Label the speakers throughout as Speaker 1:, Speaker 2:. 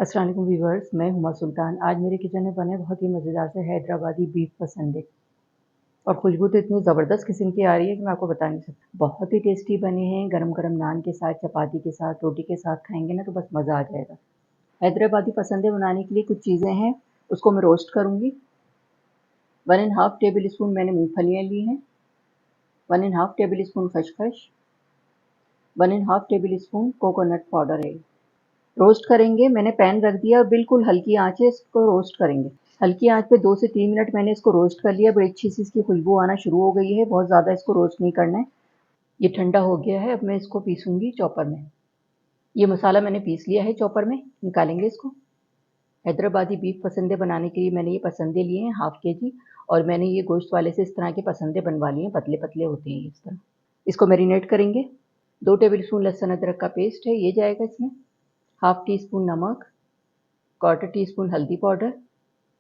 Speaker 1: अस्सलाम वालेकुम व्यूअर्स, मैं हुमा सुल्तान। आज मेरे किचन में बने बहुत ही मज़ेदार से हैदराबादी बीफ पसंदे और खुशबू तो इतनी ज़बरदस्त किस्म की आ रही है कि मैं आपको बता नहीं सकती। बहुत ही टेस्टी बने हैं। गरम-गरम नान के साथ, चपाती के साथ, रोटी के साथ खाएँगे ना तो बस मज़ा आ जाएगा। हैदराबादी पसंदे बनाने के लिए कुछ चीज़ें हैं, उसको मैं रोस्ट करूँगी। 1 1/2 टेबल स्पून मैंने मूँगफलियाँ ली हैं, 1 1/2 टेबल स्पून खसखस, 1 1/2 टेबल स्पून कोकोनट पाउडर है। रोस्ट करेंगे। मैंने पैन रख दिया और बिल्कुल हल्की आँच है, इसको रोस्ट करेंगे। हल्की आँच पे 2 से 3 मिनट मैंने इसको रोस्ट कर लिया। बड़ी अच्छी सी इसकी खुशबू आना शुरू हो गई है। बहुत ज़्यादा इसको रोस्ट नहीं करना है। ये ठंडा हो गया है। अब मैं इसको पीसूँगी चॉपर में। ये मसाला मैंने पीस लिया है चॉपर में, निकालेंगे इसको। हैदराबादी बीफ पसंदे बनाने के लिए मैंने ये पसंदे लिए हैं हाफ़ केजी और मैंने ये गोश्त वाले से इस तरह के पसंदे बनवा लिए हैं, पतले-पतले होते हैं इस तरह। इसको मैरिनेट करेंगे। 2 टेबल स्पून लहसुन अदरक का पेस्ट है, ये जाएगा इसमें। हाफ़ टी स्पून नमक, क्वार्टर टी स्पून हल्दी पाउडर,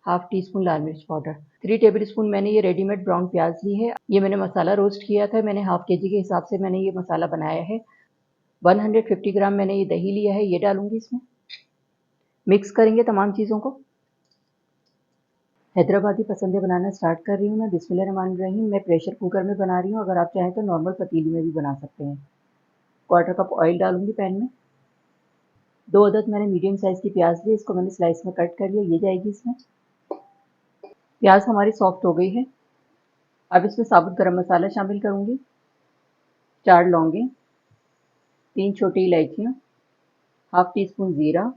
Speaker 1: हाफ़ टी स्पून लाल मिर्च पाउडर, 3 टेबल स्पून मैंने ये रेडीमेड ब्राउन प्याज ली है। ये मैंने मसाला रोस्ट किया था। मैंने हाफ़ केजी के हिसाब से मैंने ये मसाला बनाया है। 150 ग्राम मैंने ये दही लिया है, ये डालूँगी इसमें। मिक्स करेंगे तमाम चीज़ों को। हैदराबादी पसंदे बनाना स्टार्ट कर रही हूँ मैं। बिस्मिल्लाहिर्रहमानिर्रहीम। मैं प्रेशर कुकर में बना रही हूँ। अगर आप चाहें तो नॉर्मल पतीली में भी बना सकते हैं। क्वार्टर कप ऑयल डालूँगी पैन में। 2 अदद मैंने मीडियम साइज़ की प्याज ली, इसको मैंने स्लाइस में कट कर लिया, ये जाएगी इसमें। प्याज हमारी सॉफ्ट हो गई है। अब इसमें साबुत गरम मसाला शामिल करूँगी, 4 लौंगे, 3 छोटी इलायचियाँ, हाफ़ टी स्पून ज़ीरा,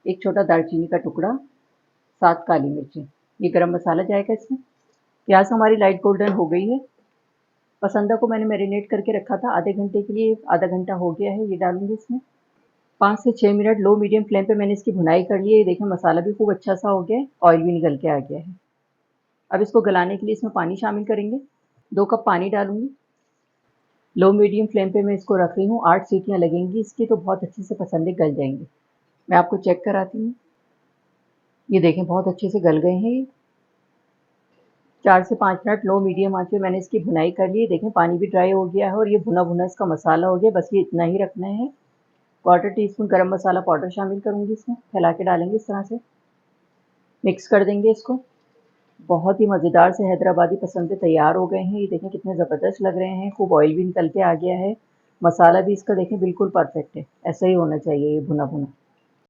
Speaker 1: 1 छोटा दालचीनी का टुकड़ा, 7 काली मिर्चें। ये गरम मसाला जाएगा इसमें। प्याज हमारी लाइट गोल्डन हो गई है। पसंदा को मैंने मैरिनेट करके रखा था आधे घंटे के लिए, आधा घंटा हो गया है, ये डालूँगी इसमें। 5 से 6 मिनट लो मीडियम फ्लेम पे मैंने इसकी भुनाई कर ली है। ये देखें मसाला भी खूब अच्छा सा हो गया है, ऑयल भी निकल के आ गया है। अब इसको गलाने के लिए इसमें पानी शामिल करेंगे। 2 कप पानी डालूँगी। लो मीडियम फ्लेम पे मैं इसको रख रही हूँ। 8 सीटियाँ लगेंगी इसकी तो बहुत अच्छे से पसंदे गल जाएंगे। मैं आपको चेक कराती हूँ। ये देखें बहुत अच्छे से गल गए हैं ये। 4 से 5 मिनट लो मीडियम आंच पे मैंने इसकी भुनाई कर ली है। देखें पानी भी ड्राई हो गया है और ये भुना भुना इसका मसाला हो गया। बस ये इतना ही रखना है। क्वार्टर टी स्पून गरम मसाला पाउडर शामिल करूँगी इसमें। फैला के डालेंगे इस तरह से, मिक्स कर देंगे इसको। बहुत ही मज़ेदार से हैदराबादी पसंदे तैयार हो गए हैं। ये देखें कितने ज़बरदस्त लग रहे हैं। खूब ऑयल भी निकल के आ गया है। मसाला भी इसका देखें बिल्कुल परफेक्ट है। ऐसा ही होना चाहिए ये भुना भुना।